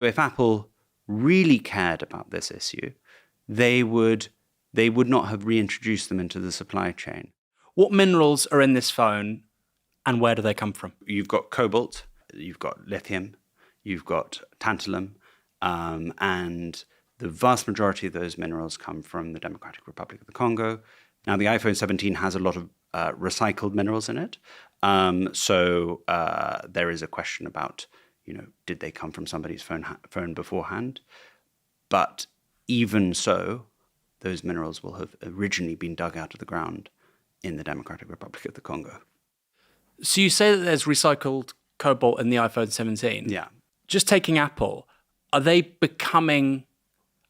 If Apple really cared about this issue, they would not have reintroduced them into the supply chain. What minerals are in this phone and where do they come from? You've got cobalt, you've got lithium, you've got tantalum, and the vast majority of those minerals come from the Democratic Republic of the Congo. Now, the iPhone 17 has a lot of recycled minerals in it. So there is a question about, did they come from somebody's phone beforehand? But even so, those minerals will have originally been dug out of the ground in the Democratic Republic of the Congo. So you say that there's recycled cobalt in the iPhone 17. Yeah. Just taking Apple, are they becoming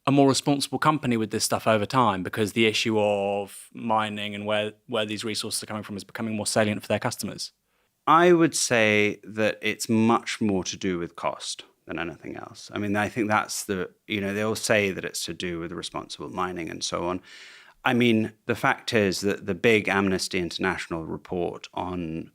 a more responsible company with this stuff over time because the issue of mining and where these resources are coming from is becoming more salient for their customers? I would say that it's much more to do with cost than anything else. I mean, I think that's they all say that it's to do with responsible mining and so on. I mean, the fact is that the big Amnesty International report on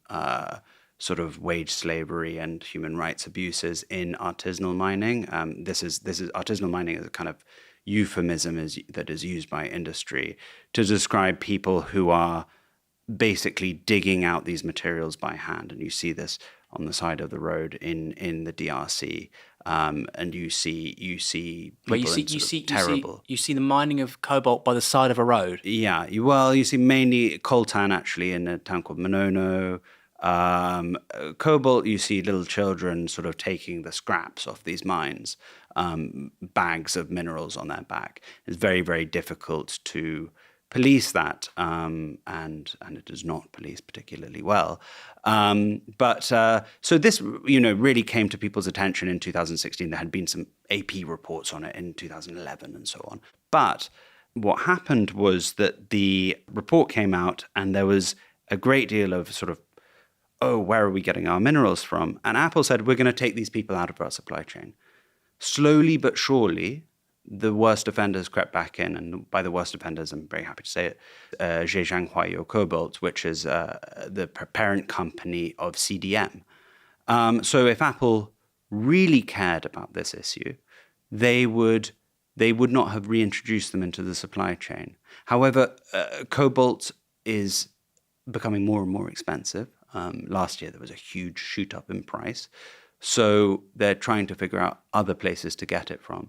sort of wage slavery and human rights abuses in artisanal mining. This is artisanal mining is a kind of euphemism that is used by industry to describe people who are basically digging out these materials by hand, and you see this on the side of the road in the DRC, and you see people terrible. You see the mining of cobalt by the side of a road. Yeah, you see mainly coltan actually in a town called Monono. Cobalt, you see little children sort of taking the scraps off these mines, bags of minerals on their back. It's very, very difficult to police that, and it is not policed particularly well. So this, really came to people's attention in 2016. There had been some AP reports on it in 2011 and so on. But what happened was that the report came out and there was a great deal of sort of, oh, where are we getting our minerals from? And Apple said, we're going to take these people out of our supply chain. Slowly but surely, the worst offenders crept back in. And by the worst offenders, I'm very happy to say it, Zhejiang Cobalt, which is the parent company of CDM. So if Apple really cared about this issue, they would not have reintroduced them into the supply chain. However, cobalt is becoming more and more expensive. Last year, there was a huge shoot up in price. So they're trying to figure out other places to get it from.